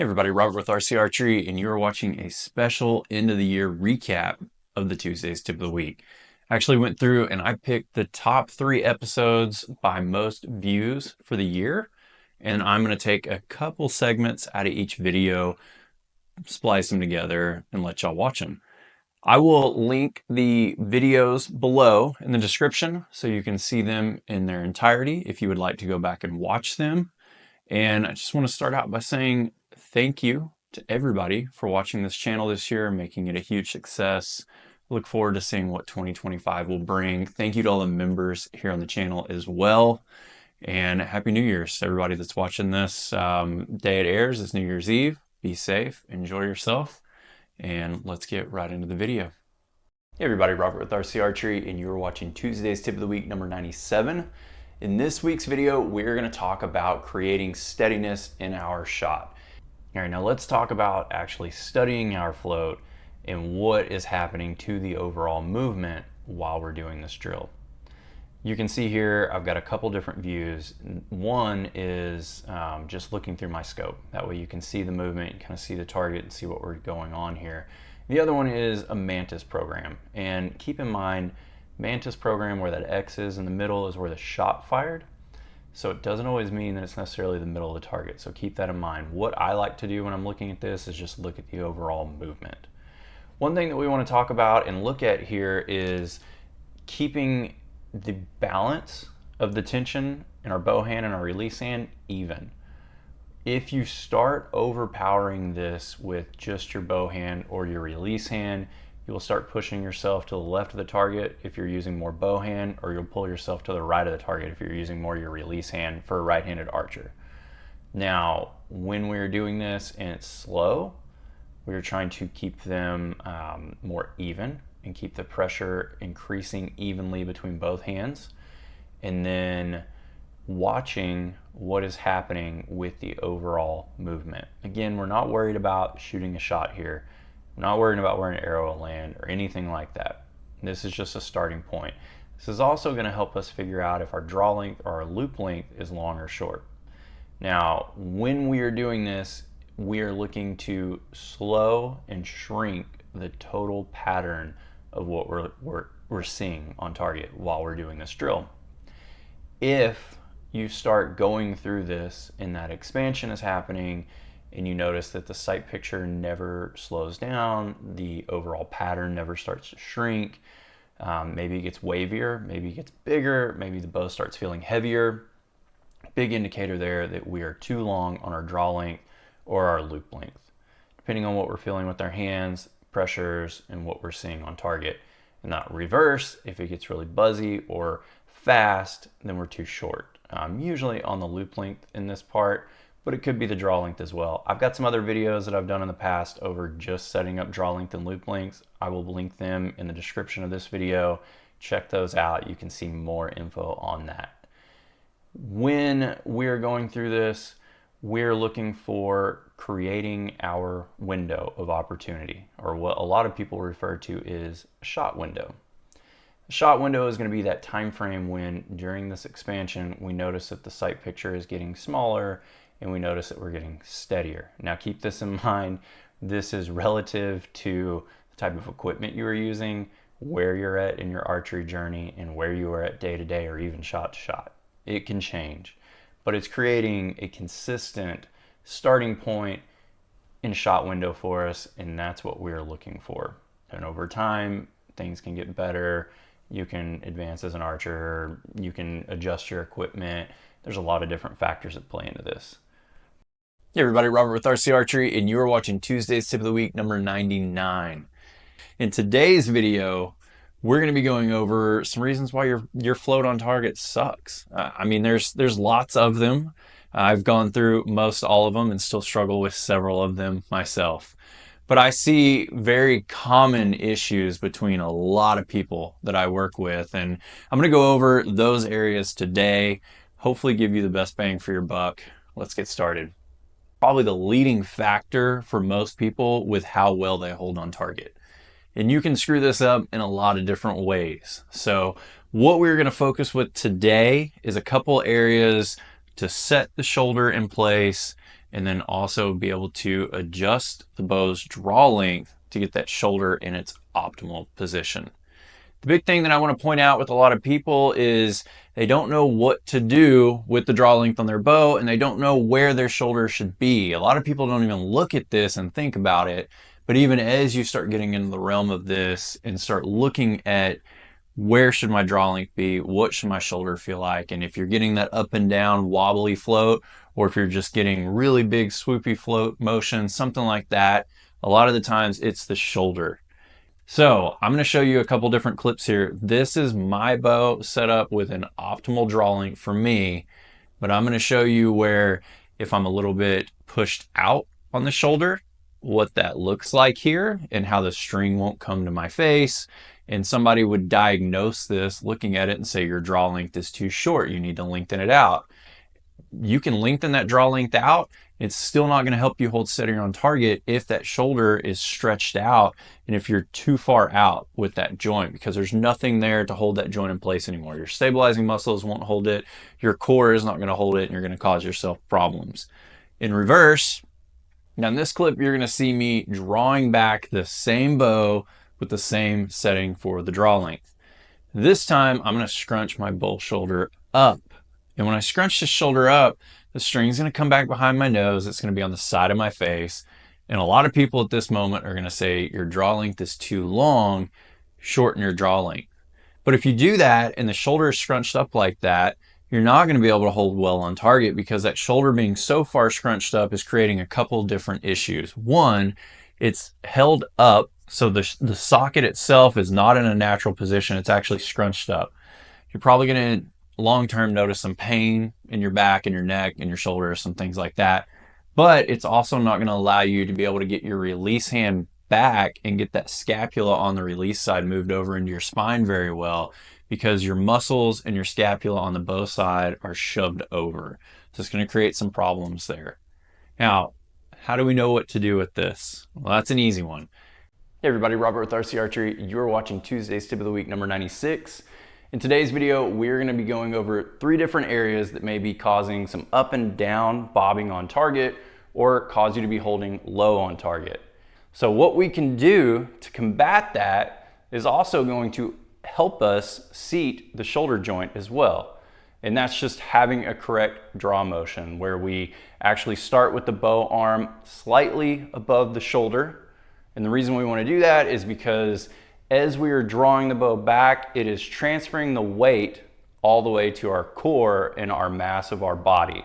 Hey everybody, Robert with RC Archery, and you're watching a special end of the year recap of the Tuesday's Tip of the Week. I actually went through and I picked the top 3 episodes by most views for the year, and I'm going to take a couple segments out of each video, splice them together, and let y'all watch them. I will link the videos below in the description so you can see them in their entirety if you would like to go back and watch them. And I just want to start out by saying thank you to everybody for watching this channel this year, making it a huge success. Look forward to seeing what 2025 will bring. Thank you to all the members here on the channel as well. And Happy New Year's to everybody that's watching this day it airs. It's New Year's Eve. Be safe, enjoy yourself, and let's get right into the video. Hey everybody, Robert with RC Archery, and you're watching Tuesday's Tip of the Week number 97. In this week's video, we're going to talk about creating steadiness in our shot. All right, now let's talk about actually studying our float and what is happening to the overall movement while we're doing this drill. You can see here, I've got a couple different views. One is just looking through my scope. That way you can see the movement, you kind of see the target and see what we're going on here. The other one is a Mantis program. And keep in mind, Mantis program, where that X is in the middle, is where the shot fired. So it doesn't always mean that it's necessarily the middle of the target. So keep that in mind. What I like to do when I'm looking at this is just look at the overall movement. One thing that we want to talk about and look at here is keeping the balance of the tension in our bow hand and our release hand even. If you start overpowering this with just your bow hand or your release hand, you will start pushing yourself to the left of the target if you're using more bow hand, or you'll pull yourself to the right of the target if you're using more your release hand for a right-handed archer. Now, when we're doing this and it's slow, we're trying to keep them more even and keep the pressure increasing evenly between both hands, and then watching what is happening with the overall movement. Again, we're not worried about shooting a shot here. We're not worried about where an arrow will land or anything like that. This is just a starting point. This is also going to help us figure out if our draw length or our loop length is long or short. Now, when we are doing this, we are looking to slow and shrink the total pattern of what we're seeing on target while we're doing this drill. If you start going through this and that expansion is happening and you notice that the sight picture never slows down, the overall pattern never starts to shrink, maybe it gets wavier, maybe it gets bigger, maybe the bow starts feeling heavier, big indicator there that we are too long on our draw length or our loop length, depending on what we're feeling with our hands, pressures, and what we're seeing on target. And not reverse, if it gets really buzzy or fast, then we're too short. Usually on the loop length in this part, but it could be the draw length as well. I've got some other videos that I've done in the past over just setting up draw length and loop lengths. I will link them in the description of this video. Check those out. You can see more info on that. When we're going through this, we're looking for creating our window of opportunity, or what a lot of people refer to is a shot window. The shot window is going to be that time frame when during this expansion we notice that the sight picture is getting smaller and we notice that we're getting steadier. Now keep this in mind, this is relative to the type of equipment you are using, where you're at in your archery journey, and where you are at day to day or even shot to shot. It can change, but it's creating a consistent starting point in shot window for us, and that's what we're looking for. And over time, things can get better. You can advance as an archer, you can adjust your equipment. There's a lot of different factors that play into this. Hey everybody, Robert with RC Archery, and you are watching Tuesday's Tip of the Week number 99. In today's video, we're going to be going over some reasons why your float on target sucks. I mean, there's lots of them. I've gone through most all of them and still struggle with several of them myself. But I see very common issues between a lot of people that I work with, and I'm going to go over those areas today, hopefully give you the best bang for your buck. Let's get started. Probably the leading factor for most people with how well they hold on target. And you can screw this up in a lot of different ways. So what we're going to focus with today is a couple areas to set the shoulder in place and then also be able to adjust the bow's draw length to get that shoulder in its optimal position. The big thing that I want to point out with a lot of people is they don't know what to do with the draw length on their bow, and they don't know where their shoulder should be. A lot of people don't even look at this and think about it. But even as you start getting into the realm of this and start looking at where should my draw length be, what should my shoulder feel like, and if you're getting that up and down wobbly float, or if you're just getting really big swoopy float motion, something like that, a lot of the times it's the shoulder. So I'm going to show you a couple different clips here. This is my bow set up with an optimal draw length for me, but I'm going to show you where if I'm a little bit pushed out on the shoulder, what that looks like here and how the string won't come to my face. And somebody would diagnose this looking at it and say your draw length is too short. You need to lengthen it out. You can lengthen that draw length out. It's still not going to help you hold steady on target if that shoulder is stretched out and if you're too far out with that joint, because there's nothing there to hold that joint in place anymore. Your stabilizing muscles won't hold it. Your core is not going to hold it, and you're going to cause yourself problems. In reverse, now in this clip, you're going to see me drawing back the same bow with the same setting for the draw length. This time, I'm going to scrunch my bull shoulder up. And when I scrunch the shoulder up, the string's going to come back behind my nose. It's going to be on the side of my face. And a lot of people at this moment are going to say your draw length is too long, shorten your draw length. But if you do that and the shoulder is scrunched up like that, you're not going to be able to hold well on target, because that shoulder being so far scrunched up is creating a couple different issues. One, it's held up, so the socket itself is not in a natural position. It's actually scrunched up. You're probably going to long-term notice some pain in your back and your neck and your shoulders, some things like that. But it's also not going to allow you to be able to get your release hand back and get that scapula on the release side moved over into your spine very well, because your muscles and your scapula on the bow side are shoved over. So it's going to create some problems there. Now, how do we know what to do with this? Well, that's an easy one. Hey everybody, Robert with RC Archery. You're watching Tuesday's Tip of the Week number 96. In today's video, we're going to be going over 3 different areas that may be causing some up and down bobbing on target, or cause you to be holding low on target. So what we can do to combat that is also going to help us seat the shoulder joint as well. And that's just having a correct draw motion, where we actually start with the bow arm slightly above the shoulder. And the reason we want to do that is because as we are drawing the bow back, it is transferring the weight all the way to our core and our mass of our body.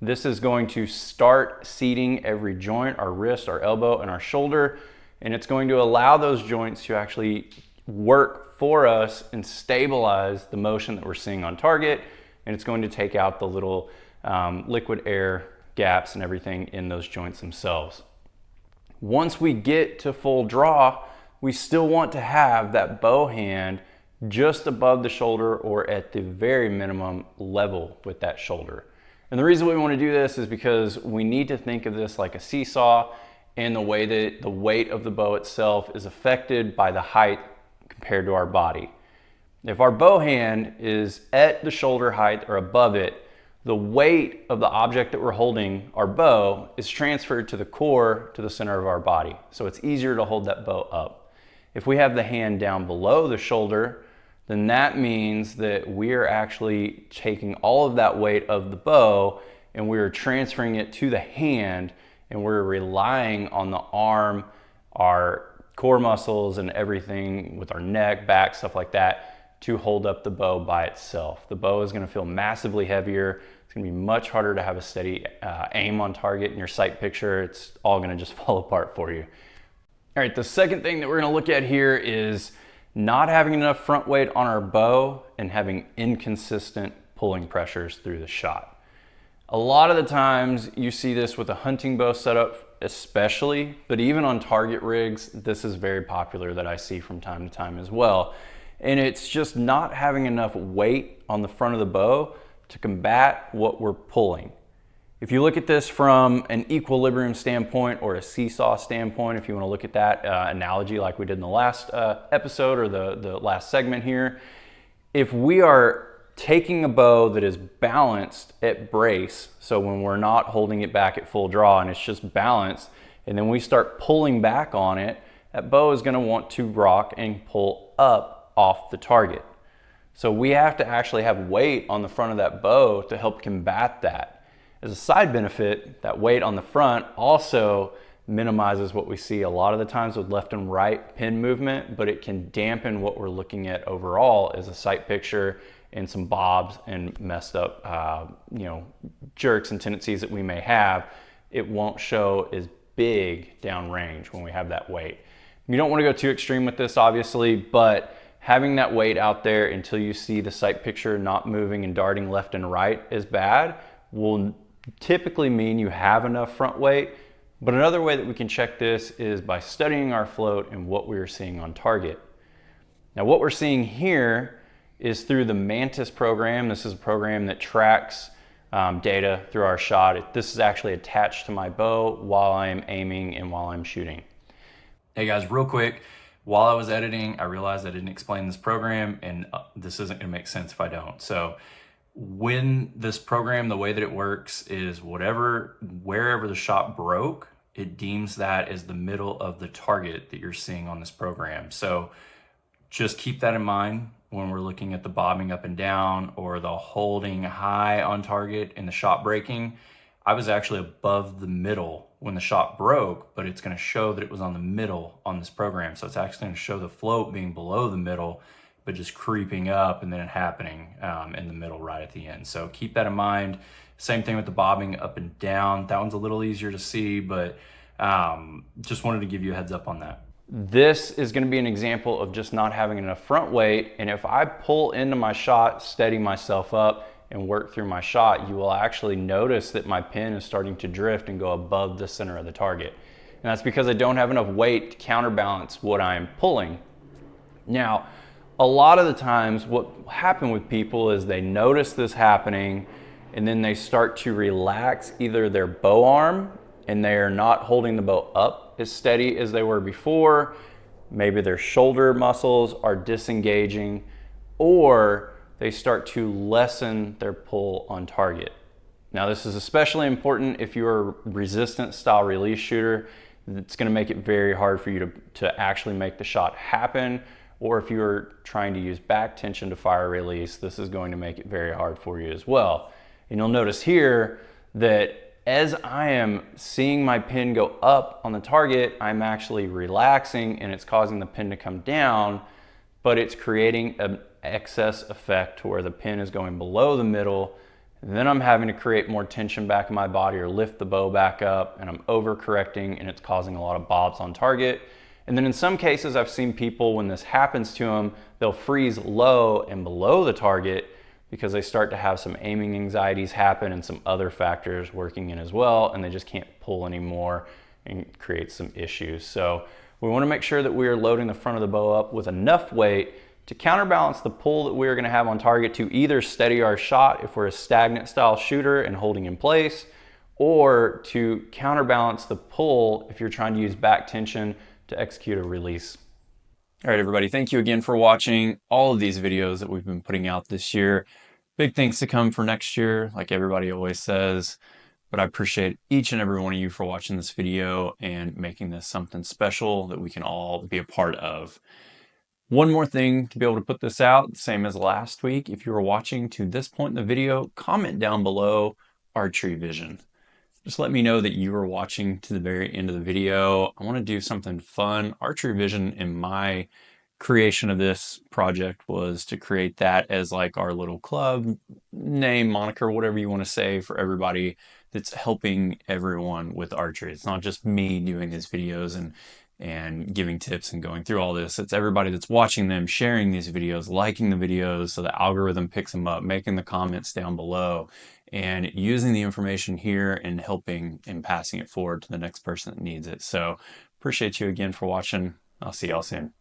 This is going to start seating every joint, our wrist, our elbow, and our shoulder, and it's going to allow those joints to actually work for us and stabilize the motion that we're seeing on target, and it's going to take out the little liquid air gaps and everything in those joints themselves. Once we get to full draw, we still want to have that bow hand just above the shoulder, or at the very minimum level with that shoulder. And the reason we want to do this is because we need to think of this like a seesaw, and the way that the weight of the bow itself is affected by the height compared to our body. If our bow hand is at the shoulder height or above it, the weight of the object that we're holding, our bow, is transferred to the core, to the center of our body. So it's easier to hold that bow up. If we have the hand down below the shoulder, then that means that we're actually taking all of that weight of the bow and we're transferring it to the hand, and we're relying on the arm, our core muscles, and everything with our neck, back, stuff like that, to hold up the bow by itself. The bow is going to feel massively heavier. It's going to be much harder to have a steady aim on target in your sight picture. It's all going to just fall apart for you. All right, the second thing that we're going to look at here is not having enough front weight on our bow and having inconsistent pulling pressures through the shot. A lot of the times you see this with a hunting bow setup especially, but even on target rigs, this is very popular that I see from time to time as well. And it's just not having enough weight on the front of the bow to combat what we're pulling. If you look at this from an equilibrium standpoint or a seesaw standpoint, if you want to look at that analogy like we did in the last episode or the last segment here, if we are taking a bow that is balanced at brace, so when we're not holding it back at full draw and it's just balanced, and then we start pulling back on it, that bow is going to want to rock and pull up off the target. So we have to actually have weight on the front of that bow to help combat that. As a side benefit, that weight on the front also minimizes what we see a lot of the times with left and right pin movement, but it can dampen what we're looking at overall as a sight picture and some bobs and messed up jerks and tendencies that we may have. It won't show as big downrange when we have that weight. You don't want to go too extreme with this, obviously, but having that weight out there until you see the sight picture not moving and darting left and right as bad will typically mean you have enough front weight. But another way that we can check this is by studying our float and what we are seeing on target. Now, what we're seeing here is through the Mantis program. This is a program that tracks data through our shot. This is actually attached to my bow while I am aiming and while I'm shooting. Hey guys, real quick, while I was editing, I realized I didn't explain this program, and this isn't gonna make sense if I don't. So when this program, the way that it works is wherever the shot broke, it deems that as the middle of the target that you're seeing on this program. So just keep that in mind when we're looking at the bobbing up and down or the holding high on target and the shot breaking. I was actually above the middle when the shot broke, but it's going to show that it was on the middle on this program. So it's actually going to show the float being below the middle, but just creeping up and then it happening in the middle right at the end. So keep that in mind. Same thing with the bobbing up and down. That one's a little easier to see, but just wanted to give you a heads up on that. This is going to be an example of just not having enough front weight. And if I pull into my shot, steady myself up, and work through my shot, you will actually notice that my pin is starting to drift and go above the center of the target. And that's because I don't have enough weight to counterbalance what I'm pulling. Now, a lot of the times what happens with people is they notice this happening and then they start to relax either their bow arm and they are not holding the bow up as steady as they were before. Maybe their shoulder muscles are disengaging, or they start to lessen their pull on target. Now, this is especially important if you're a resistance style release shooter. It's going to make it very hard for you to actually make the shot happen, or if you're trying to use back tension to fire release, this is going to make it very hard for you as well. And you'll notice here that as I am seeing my pin go up on the target, I'm actually relaxing and it's causing the pin to come down, but it's creating an excess effect to where the pin is going below the middle, and then I'm having to create more tension back in my body or lift the bow back up, and I'm overcorrecting and it's causing a lot of bobs on target. And then in some cases I've seen people, when this happens to them, they'll freeze low and below the target because they start to have some aiming anxieties happen and some other factors working in as well, and they just can't pull anymore and create some issues. So we want to make sure that we are loading the front of the bow up with enough weight to counterbalance the pull that we're going to have on target to either steady our shot if we're a stagnant style shooter and holding in place, or to counterbalance the pull if you're trying to use back tension to execute a release. All right, everybody, thank you again for watching all of these videos that we've been putting out this year. Big things to come for next year, like everybody always says. But I appreciate each and every one of you for watching this video and making this something special that we can all be a part of. One more thing to be able to put this out, same as last week. If you were watching to this point in the video, comment down below archery vision. Just let me know that you were watching to the very end of the video. I want to do something fun. Archery vision in my creation of this project was to create that as like our little club name, moniker, whatever you want to say, for everybody that's helping everyone with archery. It's not just me doing these videos and giving tips and going through all this. It's everybody that's watching them, sharing these videos, liking the videos so the algorithm picks them up, making the comments down below, and using the information here and helping and passing it forward to the next person that needs it. So appreciate you again for watching. I'll see y'all soon.